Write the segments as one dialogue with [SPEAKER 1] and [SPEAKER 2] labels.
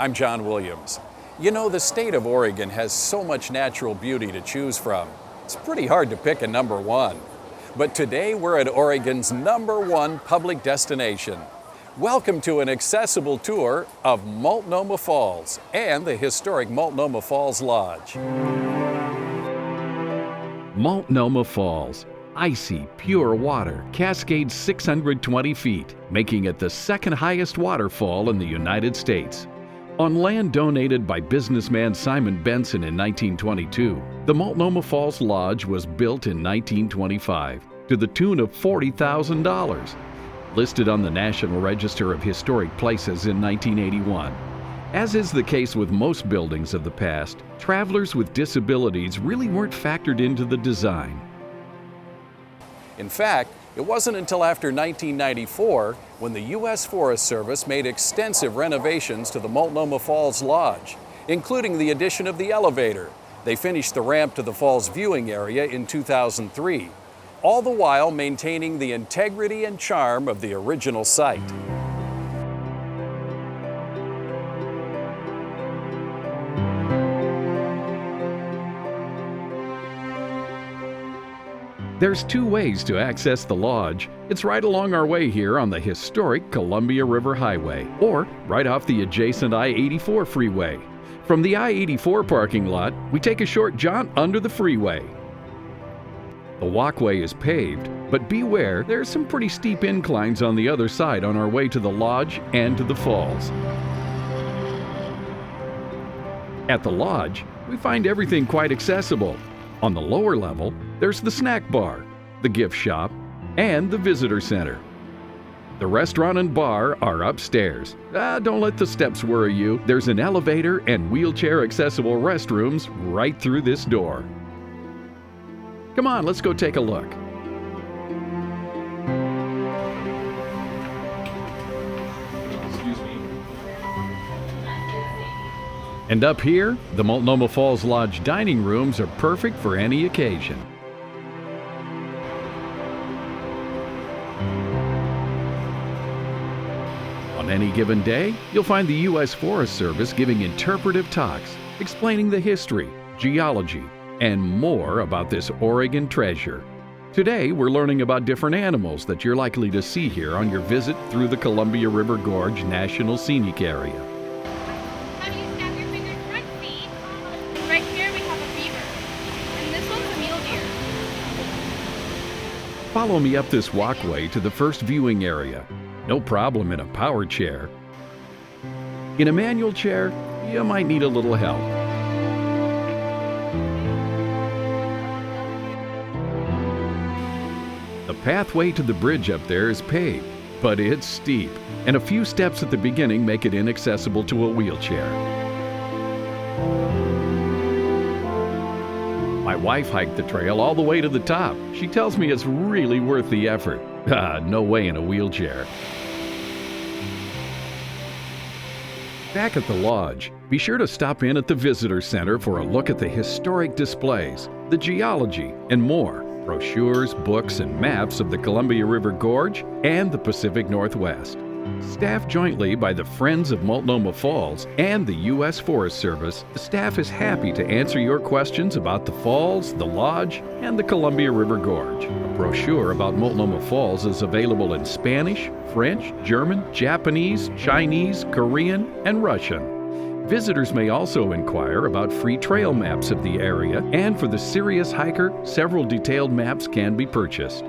[SPEAKER 1] I'm John Williams. You know, the state of Oregon has so much natural beauty to choose from. It's pretty hard to pick a number one. But today we're at Oregon's #1 public destination. Welcome to an accessible tour of Multnomah Falls and the historic Multnomah Falls Lodge.
[SPEAKER 2] Multnomah Falls. Icy, pure water cascades 620 feet, making it the second highest waterfall in the United States. On land donated by businessman Simon Benson in 1922, the Multnomah Falls Lodge was built in 1925 to the tune of $40,000. Listed on the National Register of Historic Places in 1981. As is the case with most buildings of the past, travelers with disabilities really weren't factored into the design.
[SPEAKER 1] In fact, it wasn't until after 1994 when the U.S. Forest Service made extensive renovations to the Multnomah Falls Lodge, including the addition of the elevator. They finished the ramp to the falls viewing area in 2003, all the while maintaining the integrity and charm of the original site.
[SPEAKER 2] There's two ways to access the lodge. It's right along our way here on the historic Columbia River Highway, or right off the adjacent I-84 freeway. From the I-84 parking lot, we take a short jaunt under the freeway. The walkway is paved, but beware, there's some pretty steep inclines on the other side on our way to the lodge and to the falls. At the lodge, we find everything quite accessible. On the lower level, there's the snack bar, the gift shop, and the visitor center. The restaurant and bar are upstairs. Don't let the steps worry you. There's an elevator and wheelchair-accessible restrooms right through this door. Come on, let's go take a look. And up here, the Multnomah Falls Lodge dining rooms are perfect for any occasion. On any given day, you'll find the U.S. Forest Service giving interpretive talks, explaining the history, geology, and more about this Oregon treasure. Today, we're learning about different animals that you're likely to see here on your visit through the Columbia River Gorge National Scenic Area. Follow me up this walkway to the first viewing area. No problem in a power chair. In a manual chair, you might need a little help. The pathway to the bridge up there is paved, but it's steep, and a few steps at the beginning make it inaccessible to a wheelchair. My wife hiked the trail all the way to the top. She tells me it's really worth the effort. No way in a wheelchair. Back at the lodge, be sure to stop in at the visitor center for a look at the historic displays, the geology, and more. Brochures, books, and maps of the Columbia River Gorge and the Pacific Northwest. Staffed jointly by the Friends of Multnomah Falls and the U.S. Forest Service, the staff is happy to answer your questions about the falls, the lodge, and the Columbia River Gorge. A brochure about Multnomah Falls is available in Spanish, French, German, Japanese, Chinese, Korean, and Russian. Visitors may also inquire about free trail maps of the area, and for the serious hiker, several detailed maps can be purchased.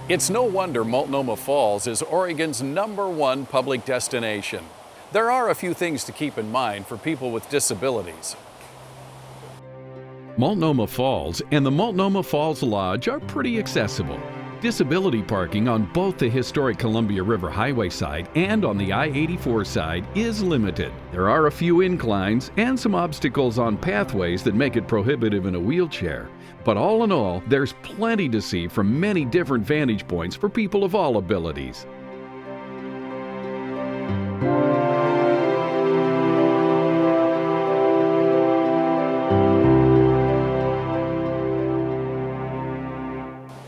[SPEAKER 1] It's no wonder Multnomah Falls is Oregon's #1 public destination. There are a few things to keep in mind for people with disabilities.
[SPEAKER 2] Multnomah Falls and the Multnomah Falls Lodge are pretty accessible. Disability parking on both the historic Columbia River Highway side and on the I-84 side is limited. There are a few inclines and some obstacles on pathways that make it prohibitive in a wheelchair. But all in all, there's plenty to see from many different vantage points for people of all abilities.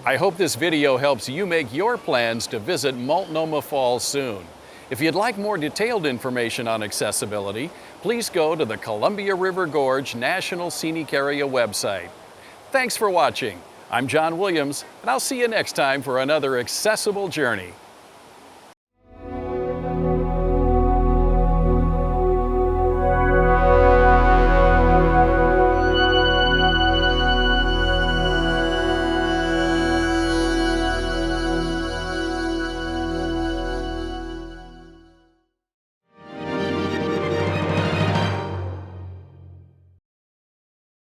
[SPEAKER 1] I hope this video helps you make your plans to visit Multnomah Falls soon. If you'd like more detailed information on accessibility, please go to the Columbia River Gorge National Scenic Area website. Thanks for watching. I'm John Williams, and I'll see you next time for another accessible journey.